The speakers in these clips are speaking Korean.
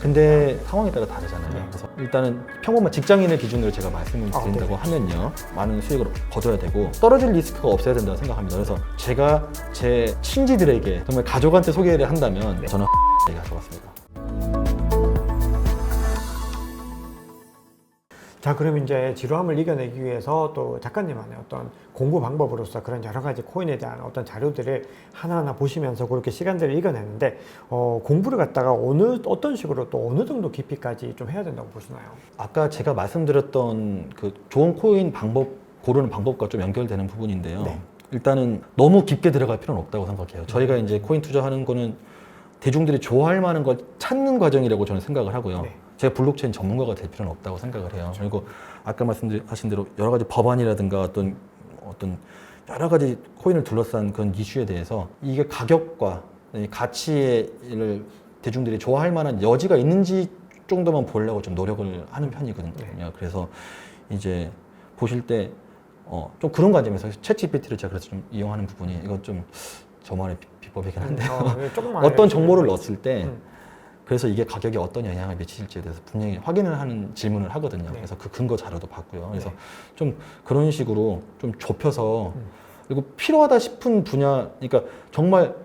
근데 상황에 따라 다르잖아요. 그래서 일단은 평범한 직장인의 기준으로 제가 말씀을 드린다고 하면요, 많은 수익을 거둬야 되고 떨어질 리스크가 없어야 된다고 생각합니다. 그래서 제가 제 친지들에게 정말 가족한테 소개를 한다면 저는 얘기가 좋았습니다. 자, 그럼 이제 지루함을 이겨내기 위해서 또 작가님만의 어떤 공부 방법으로서 그런 여러 가지 코인에 대한 어떤 자료들을 하나하나 보시면서 그렇게 시간들을 이겨내는데, 공부를 갖다가 어떤 식으로 또 어느 정도 깊이까지 좀 해야 된다고 보시나요? 아까 제가 말씀드렸던 그 좋은 코인 방법 고르는 방법과 좀 연결되는 부분인데요. 네. 일단은 너무 깊게 들어갈 필요는 없다고 생각해요. 저희가 이제 코인 투자하는 거는 대중들이 좋아할 만한 걸 찾는 과정이라고 저는 생각을 하고요. 네. 제가 블록체인 전문가가 될 필요는 없다고 생각을 해요. 그리고 아까 말씀하신 대로 여러 가지 법안이라든가 어떤 여러 가지 코인을 둘러싼 그런 이슈에 대해서 이게 가격과 가치를 대중들이 좋아할 만한 여지가 있는지 정도만 보려고 좀 노력을 하는 편이거든요. 그래서 이제 보실 때 좀 그런 관점에서 챗GPT를 제가 그래서 좀 이용하는 부분이, 이건 좀 저만의 비법이긴 한데요. 어떤 정보를 넣었을 때 그래서 이게 가격에 어떤 영향을 미칠지에 대해서 분명히 확인을 하는 질문을 하거든요. 네. 그래서 그 근거 자료도 받고요. 그래서 네. 좀 그런 식으로 좀 좁혀서 그리고 필요하다 싶은 분야, 그러니까 정말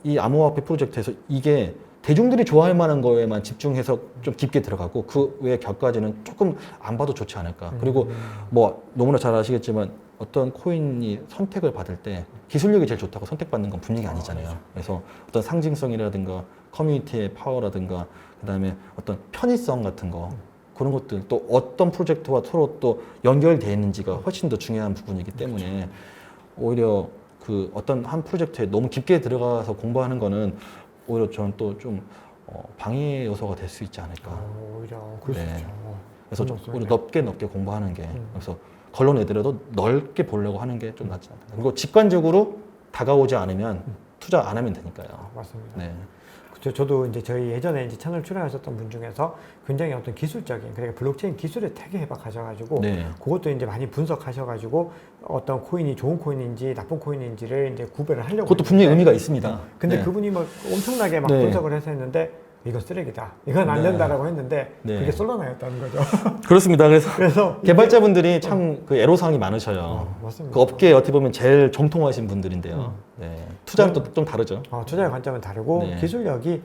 이 암호화폐 프로젝트에서 이게 대중들이 좋아할 만한 거에만 집중해서 좀 깊게 들어가고 그 외의 격까지는 조금 안 봐도 좋지 않을까. 그리고 뭐 너무나 잘 아시겠지만 어떤 코인이 선택을 받을 때 기술력이 제일 좋다고 선택받는 건 분명히 아니잖아요. 그래서 어떤 상징성이라든가 커뮤니티의 파워라든가 그다음에 어떤 편의성 같은 거, 그런 것들, 또 어떤 프로젝트와 서로 또 연결되어 있는지가 훨씬 더 중요한 부분이기 때문에 오히려 그 어떤 한 프로젝트에 너무 깊게 들어가서 공부하는 거는 오히려 저는 또 좀 방해 요소가 될 수 있지 않을까. 오히려 그럴 수 있죠. 그래서 좀 오히려 넓게 공부하는 게, 그래서 걸러내더라도 넓게 보려고 하는 게 좀 낫지 않나. 그리고 직관적으로 다가오지 않으면 투자 안 하면 되니까요. 맞습니다. 네. 저도 이제 저희 예전에 이제 채널 출연하셨던 분 중에서 굉장히 어떤 기술적인, 그러니까 블록체인 기술에 되게 해박하셔가지고 그것도 이제 많이 분석하셔가지고 어떤 코인이 좋은 코인인지 나쁜 코인인지를 이제 구별을 하려고. 그것도 분명히 의미가 있습니다. 근데 그분이 막 엄청나게 막 분석을 해서 했는데 이건 쓰레기다, 이건 안 된다라고 했는데 그게 솔라나였다는 거죠. 그렇습니다. 그래서 개발자분들이 참 그 애로사항이 많으셔요. 맞습니다. 그 업계에 어떻게 보면 제일 정통하신 분들인데요. 투자는 또 좀 다르죠. 투자의 관점은 다르고 기술력이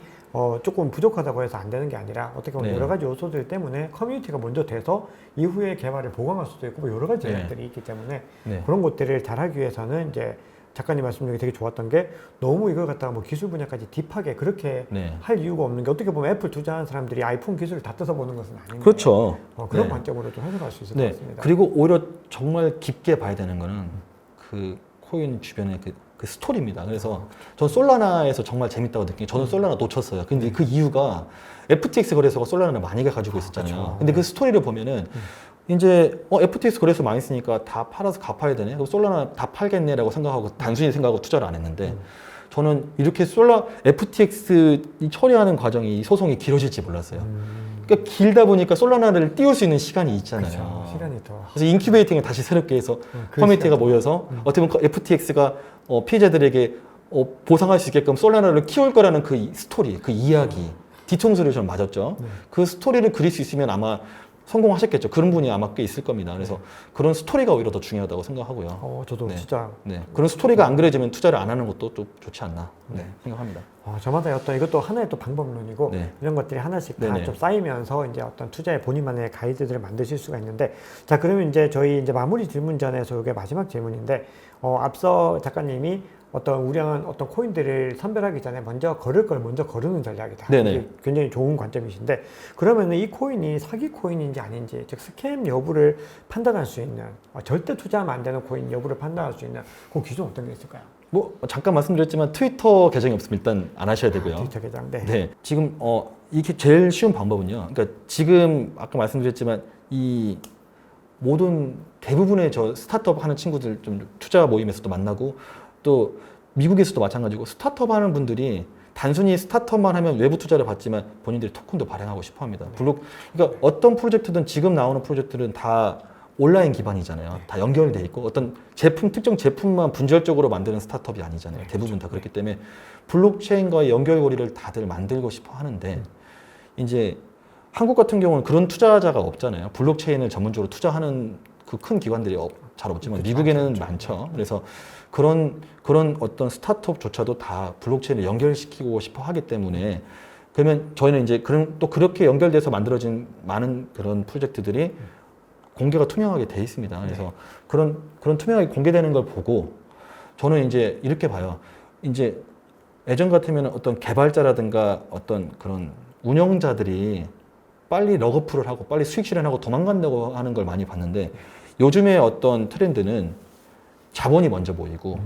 조금 부족하다고 해서 안 되는 게 아니라 어떻게 보면 여러 가지 요소들 때문에 커뮤니티가 먼저 돼서 이후에 개발을 보강할 수도 있고 뭐 여러 가지 것들이 있기 때문에 그런 것들을 잘하기 위해서는 이제 작가님 말씀 중에 되게 좋았던 게, 너무 이걸 갖다가 뭐 기술 분야까지 딥하게 그렇게 할 이유가 없는 게, 어떻게 보면 애플 투자하는 사람들이 아이폰 기술을 다 뜯어보는 것은 아닌데, 그렇죠. 그런 관점으로 좀 해석할 수 있을 것 같습니다. 그리고 오히려 정말 깊게 봐야 되는 거는 그 코인 주변의 그 스토리입니다. 그래서 전 솔라나에서 정말 재밌다고 느낀 게, 저는 솔라나 놓쳤어요. 근데 그 이유가 FTX 거래소가 솔라나를 많이 가지고 있었잖아요. 그렇죠. 근데 그 스토리를 보면은 이제 FTX 거래소 많이 쓰니까 다 팔아서 갚아야 되네, 그럼 솔라나 다 팔겠네라고 생각하고 단순히 생각하고 투자를 안 했는데, 저는 이렇게 FTX 처리하는 과정이, 소송이 길어질지 몰랐어요. 그러니까 길다 보니까 솔라나를 띄울 수 있는 시간이 있잖아요. 그렇죠. 시간이 더. 그래서 인큐베이팅을 다시 새롭게 해서 커뮤니티가 모여서 어떻게 보면 FTX가 피해자들에게 보상할 수 있게끔 솔라나를 키울 거라는 그 스토리, 그 이야기, 뒤통수를 좀 맞았죠. 그 스토리를 그릴 수 있으면 아마 성공하셨겠죠. 그런 분이 아마 꽤 있을 겁니다. 그래서 그런 스토리가 오히려 더 중요하다고 생각하고요. 저도 진짜 그런 스토리가 안 그려지면 투자를 안 하는 것도 좀 좋지 않나 생각합니다. 저마다 어떤 이것도 하나의 또 방법론이고 이런 것들이 하나씩 다 좀 쌓이면서 이제 어떤 투자의 본인만의 가이드들을 만드실 수가 있는데, 자, 그러면 이제 저희 이제 마무리 질문 전에서 이게 마지막 질문인데, 앞서 작가님이 어떤 우량한 어떤 코인들을 선별하기 전에 먼저 거를 걸 먼저 거르는 전략이다. 이게 굉장히 좋은 관점이신데, 그러면 이 코인이 사기 코인인지 아닌지, 즉 스캠 여부를 판단할 수 있는, 절대 투자하면 안 되는 코인 여부를 판단할 수 있는 그 기준 어떤 게 있을까요? 뭐 잠깐 말씀드렸지만 트위터 계정이 없으면 일단 안 하셔야 되고요. 트위터 계정. 지금 이게 제일 쉬운 방법은요. 그러니까 지금 아까 말씀드렸지만 이 모든 대부분의 저 스타트업 하는 친구들 좀 투자 모임에서도 만나고, 또 미국에서도 마찬가지고, 스타트업 하는 분들이 단순히 스타트업만 하면 외부 투자를 받지만 본인들이 토큰도 발행하고 싶어 합니다. 그러니까 어떤 프로젝트든, 지금 나오는 프로젝트는 다 온라인 기반이잖아요. 다 연결돼 있고, 어떤 특정 제품만 분절적으로 만드는 스타트업이 아니잖아요. 대부분 다 그렇기 때문에 블록체인과의 연결고리를 다들 만들고 싶어 하는데, 이제 한국 같은 경우는 그런 투자자가 없잖아요. 블록체인을 전문적으로 투자하는 그 큰 기관들이 잘 없지만 미국에는 많죠. 그래서 그런 어떤 스타트업조차도 다 블록체인을 연결시키고 싶어 하기 때문에 그러면 저희는 이제 또 그렇게 연결돼서 만들어진 많은 그런 프로젝트들이 공개가 투명하게 돼 있습니다. 그래서 그런 투명하게 공개되는 걸 보고 저는 이제 이렇게 봐요. 이제 예전 같으면 어떤 개발자라든가 어떤 그런 운영자들이 빨리 러그풀을 하고 빨리 수익 실현하고 도망간다고 하는 걸 많이 봤는데 요즘에 어떤 트렌드는 자본이 먼저 보이고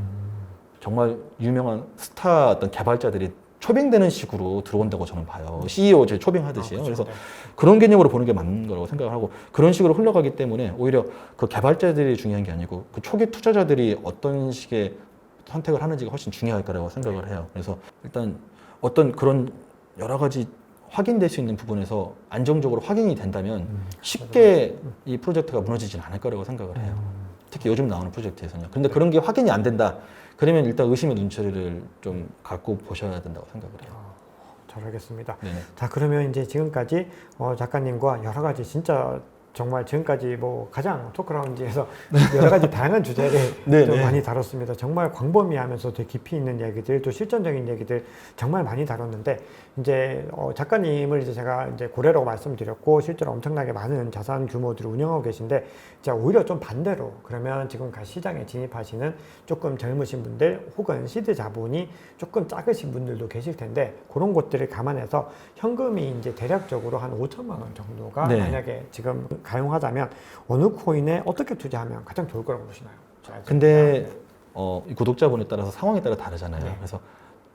정말 유명한 스타 어떤 개발자들이 초빙되는 식으로 들어온다고 저는 봐요. CEO 제 초빙하듯이요. 그래서 그런 개념으로 보는 게 맞는 거라고 생각을 하고 그런 식으로 흘러가기 때문에 오히려 그 개발자들이 중요한 게 아니고 그 초기 투자자들이 어떤 식의 선택을 하는지가 훨씬 중요할 거라고 생각을 해요. 그래서 일단 어떤 그런 여러 가지 확인될 수 있는 부분에서 안정적으로 확인이 된다면 쉽게 이 프로젝트가 무너지진 않을 거라고 생각을 해요. 특히 요즘 나오는 프로젝트에서는요. 근데 그런 게 확인이 안 된다. 그러면 일단 의심의 눈초리를 좀 갖고 보셔야 된다고 생각을 해요. 잘 알겠습니다. 네네. 자, 그러면 이제 지금까지 작가님과 여러 가지 진짜 정말 지금까지 뭐 가장 토크라운지에서 여러 가지 다양한 주제를 좀 많이 다뤘습니다. 정말 광범위하면서 되게 깊이 있는 얘기들, 또 실전적인 얘기들 정말 많이 다뤘는데 이제 작가님을 이제 제가 이제 고래라고 말씀드렸고 실제로 엄청나게 많은 자산 규모들을 운영하고 계신데 자 오히려 좀 반대로 그러면 지금 시장에 진입하시는 조금 젊으신 분들 혹은 시드 자본이 조금 작으신 분들도 계실 텐데 그런 것들을 감안해서 현금이 이제 대략적으로 한 5천만 원 정도가 만약에 지금 가용하자면 어느 코인에 어떻게 투자하면 가장 좋을 거라고 보시나요? 근데 이 구독자분에 따라서 상황에 따라 다르잖아요. 그래서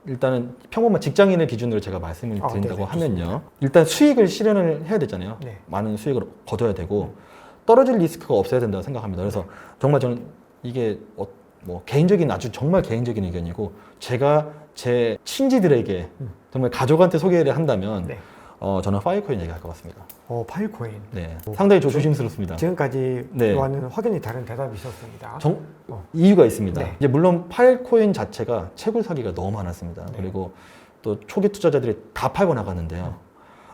일단은 평범한 직장인을 기준으로 제가 말씀을 드린다고 하면요. 좋습니다. 일단 수익을 실현을 해야 되잖아요. 많은 수익을 거둬야 되고 떨어질 리스크가 없어야 된다고 생각합니다. 그래서 정말 저는 이게 뭐 개인적인 아주 정말 개인적인 의견이고 제가 제 친지들에게 정말 가족한테 소개를 한다면 저는 파이코인 얘기할 것 같습니다. 파이코인. 네, 상당히 조심스럽습니다. 지금까지와는 확연히 다른 대답이셨습니다. 이유가 있습니다. 이제 물론 파이코인 자체가 채굴 사기가 너무 많았습니다. 그리고 또 초기 투자자들이 다 팔고 나갔는데요.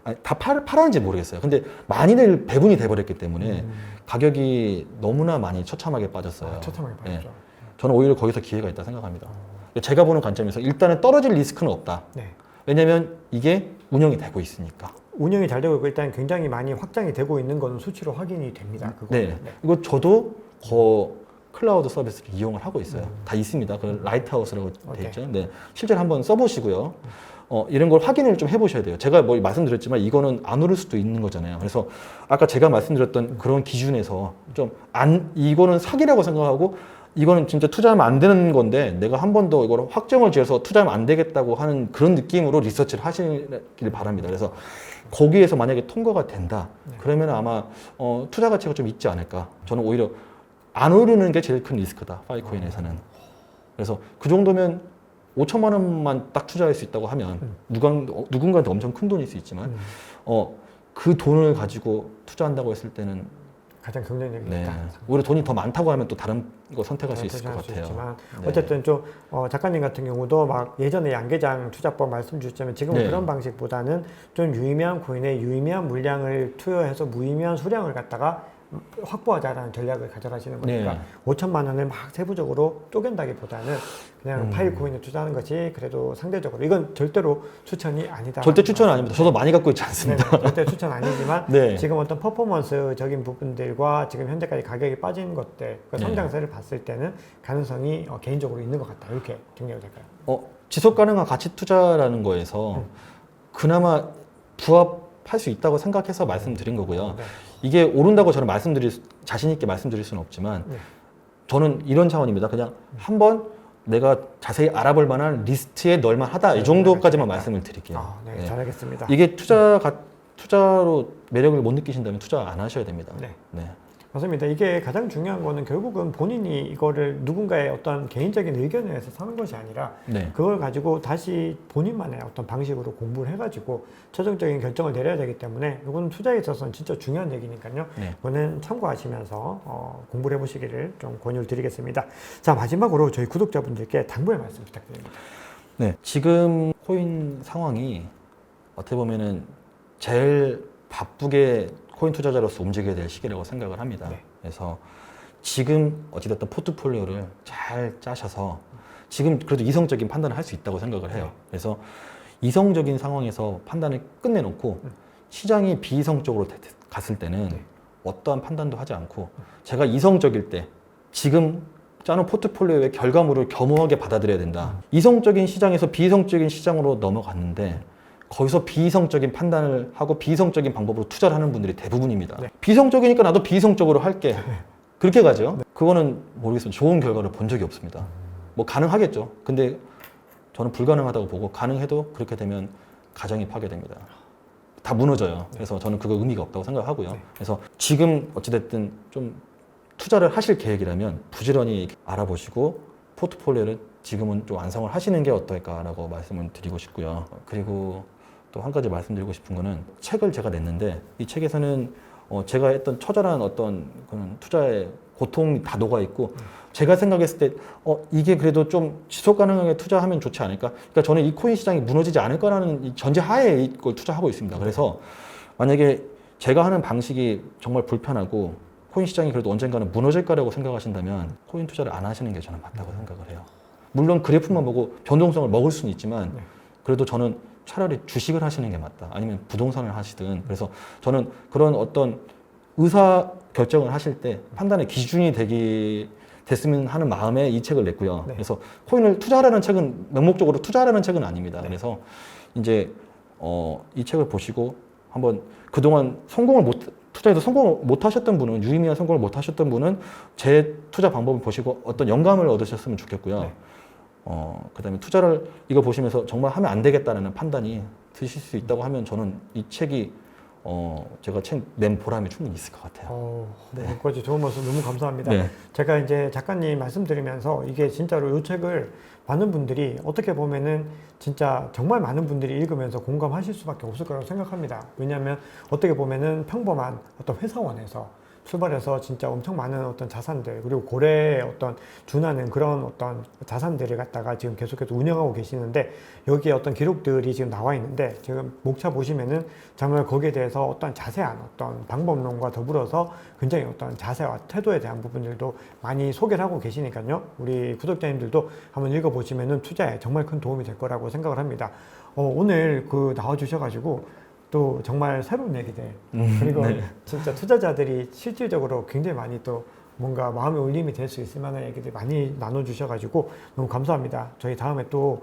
아니, 다 팔았는지 모르겠어요. 근데 많이들 배분이 돼버렸기 때문에 가격이 너무나 많이 처참하게 빠졌어요. 처참하게 빠졌죠. 저는 오히려 거기서 기회가 있다 생각합니다. 제가 보는 관점에서 일단은 떨어질 리스크는 없다. 왜냐하면 이게 운영이 되고 있으니까. 운영이 잘 되고 있고 일단 굉장히 많이 확장이 되고 있는 건 수치로 확인이 됩니다. 이거 저도 클라우드 서비스를 이용을 하고 있어요. 다 있습니다. 그 라이트하우스라고 돼 있죠. 실제로 한번 써보시고요. 이런 걸 확인을 좀 해보셔야 돼요. 제가 뭐 말씀드렸지만 이거는 안 오를 수도 있는 거잖아요. 그래서 아까 제가 말씀드렸던 그런 기준에서 이거는 사기라고 생각하고 이거는 진짜 투자하면 안 되는 건데 내가 한 번 더 이걸 확정을 지어서 투자하면 안 되겠다고 하는 그런 느낌으로 리서치를 하시길 바랍니다. 그래서 거기에서 만약에 통과가 된다. 그러면 아마 투자 가치가 좀 있지 않을까. 저는 오히려 안 오르는 게 제일 큰 리스크다. 파이코인에서는. 그래서 그 정도면 5천만 원만 딱 투자할 수 있다고 하면 누군가한테 엄청 큰 돈일 수 있지만 그 돈을 가지고 투자한다고 했을 때는 가장 긍정적인 있다. 오히려 돈이 더 많다고 하면 또 다른 거 선택할 수 있을 것 같아요. 어쨌든 좀 작가님 같은 경우도 막 예전에 양계장 투자법 말씀 주셨지만 지금은 그런 방식보다는 좀 유의미한 코인에 유의미한 물량을 투여해서 무의미한 수량을 갖다가 확보하자라는 전략을 가져가시는 거니까 5천만 원을 막 세부적으로 쪼갠다기보다는 그냥 파이코인에 투자하는 것이 그래도 상대적으로 이건 절대로 추천이 아니다. 절대 추천 아닙니다. 저도 많이 갖고 있지 않습니다. 절대 추천 아니지만 지금 어떤 퍼포먼스적인 부분들과 지금 현재까지 가격이 빠진 것들 그 성장세를 봤을 때는 가능성이 개인적으로 있는 것 같다. 이렇게 정리가 될까요? 지속 가능한 가치 투자라는 거에서 그나마 부합할 수 있다고 생각해서 말씀드린 거고요. 이게 오른다고 저는 자신 있게 말씀드릴 수는 없지만 저는 이런 차원입니다. 그냥 한번 내가 자세히 알아볼 만한 리스트에 넣을만 하다. 이 정도까지만 말씀을 드릴게요. 잘 알겠습니다. 이게 투자로 매력을 못 느끼신다면 투자 안 하셔야 됩니다. 맞습니다. 이게 가장 중요한 거는 결국은 본인이 이거를 누군가의 어떤 개인적인 의견에 의해서 사는 것이 아니라 그걸 가지고 다시 본인만의 어떤 방식으로 공부를 해가지고 최종적인 결정을 내려야 되기 때문에 이거는 투자에 있어서는 진짜 중요한 얘기니까요. 이거는 참고하시면서 공부를 해보시기를 좀 권유를 드리겠습니다. 자, 마지막으로 저희 구독자분들께 당부의 말씀 부탁드립니다. 지금 코인 상황이 어떻게 보면은 제일 바쁘게 코인 투자자로서 움직여야 될 시기라고 생각을 합니다. 네. 그래서 지금 어찌됐든 포트폴리오를 잘 짜셔서 지금 그래도 이성적인 판단을 할 수 있다고 생각을 해요. 그래서 이성적인 상황에서 판단을 끝내놓고 시장이 비이성적으로 갔을 때는 어떠한 판단도 하지 않고 제가 이성적일 때 지금 짜놓은 포트폴리오의 결과물을 겸허하게 받아들여야 된다. 이성적인 시장에서 비이성적인 시장으로 넘어갔는데 거기서 비이성적인 판단을 하고 비이성적인 방법으로 투자를 하는 분들이 대부분입니다. 네. 비이성적이니까 나도 비이성적으로 할게. 그렇게 가죠. 그거는 모르겠습니다. 좋은 결과를 본 적이 없습니다. 뭐 가능하겠죠. 근데 저는 불가능하다고 보고 가능해도 그렇게 되면 가정이 파괴됩니다. 다 무너져요. 그래서 저는 그거 의미가 없다고 생각하고요. 그래서 지금 어찌됐든 좀 투자를 하실 계획이라면 부지런히 알아보시고 포트폴리오를 지금은 좀 완성을 하시는 게 어떨까라고 말씀을 드리고 싶고요. 그리고 또 한 가지 말씀드리고 싶은 거는 책을 제가 냈는데 이 책에서는 제가 했던 처절한 어떤 그런 투자의 고통이 다 녹아 있고 제가 생각했을 때 이게 그래도 좀 지속 가능하게 투자하면 좋지 않을까? 그러니까 저는 이 코인 시장이 무너지지 않을 거라는 이 전제하에 이걸 투자하고 있습니다. 그래서 만약에 제가 하는 방식이 정말 불편하고 코인 시장이 그래도 언젠가는 무너질 거라고 생각하신다면 코인 투자를 안 하시는 게 저는 맞다고 생각을 해요. 물론 그래프만 보고 변동성을 먹을 수는 있지만 그래도 저는 차라리 주식을 하시는 게 맞다. 아니면 부동산을 하시든. 그래서 저는 그런 어떤 의사 결정을 하실 때 판단의 기준이 됐으면 하는 마음에 이 책을 냈고요. 그래서 코인을 투자하라는 책은 명목적으로 투자하라는 책은 아닙니다. 그래서 이제 이 책을 보시고 한번 그동안 투자에서 성공을 못 하셨던 분은 유의미한 성공을 못 하셨던 분은 제 투자 방법을 보시고 어떤 영감을 얻으셨으면 좋겠고요. 그다음에 투자를 이거 보시면서 정말 하면 안 되겠다는 판단이 드실 수 있다고 하면 저는 이 책이 제가 책 낸 보람이 충분히 있을 것 같아요. 여기까지 좋은 말씀 너무 감사합니다. 네. 제가 이제 작가님 말씀드리면서 이게 진짜로 이 책을 많은 분들이 어떻게 보면은 진짜 정말 많은 분들이 읽으면서 공감하실 수밖에 없을 거라고 생각합니다. 왜냐하면 어떻게 보면은 평범한 어떤 회사원에서 출발해서 진짜 엄청 많은 어떤 자산들 그리고 고래에 어떤 준하는 그런 어떤 자산들을 갖다가 지금 계속해서 운영하고 계시는데 여기에 어떤 기록들이 지금 나와 있는데 지금 목차 보시면은 정말 거기에 대해서 어떤 자세한 어떤 방법론과 더불어서 굉장히 어떤 자세와 태도에 대한 부분들도 많이 소개를 하고 계시니까요. 우리 구독자님들도 한번 읽어보시면은 투자에 정말 큰 도움이 될 거라고 생각을 합니다. 오늘 나와주셔가지고 또 정말 새로운 얘기들 그리고 진짜 투자자들이 실질적으로 굉장히 많이 또 뭔가 마음의 울림이 될 수 있을 만한 얘기들 많이 나눠주셔가지고 너무 감사합니다. 저희 다음에 또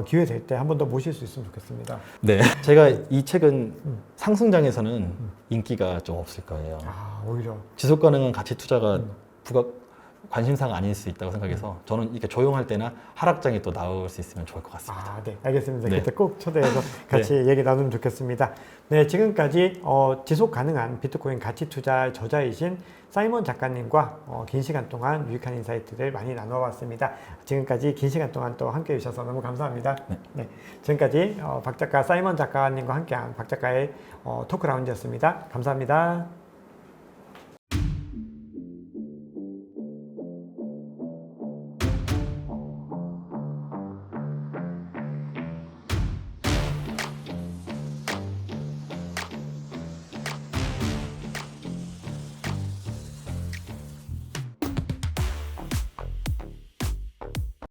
기회 될 때 한 번 더 모실 수 있으면 좋겠습니다. 네, 제가 이 책은 상승장에서는 인기가 좀 없을 거예요. 오히려 지속 가능한 가치 투자가 관심사가 아닐 수 있다고 생각해서 저는 이렇게 조용할 때나 하락장이 또 나올 수 있으면 좋을 것 같습니다. 네, 알겠습니다. 네. 그때 꼭 초대해서 같이 얘기 나누면 좋겠습니다. 네, 지금까지 지속 가능한 비트코인 가치 투자 저자이신 사이먼 작가님과 긴 시간 동안 유익한 인사이트를 많이 나눠봤습니다. 지금까지 긴 시간 동안 또 함께 해주셔서 너무 감사합니다. 네, 지금까지 박 작가 사이먼 작가님과 함께한 박 작가의 토크 라운드였습니다. 감사합니다.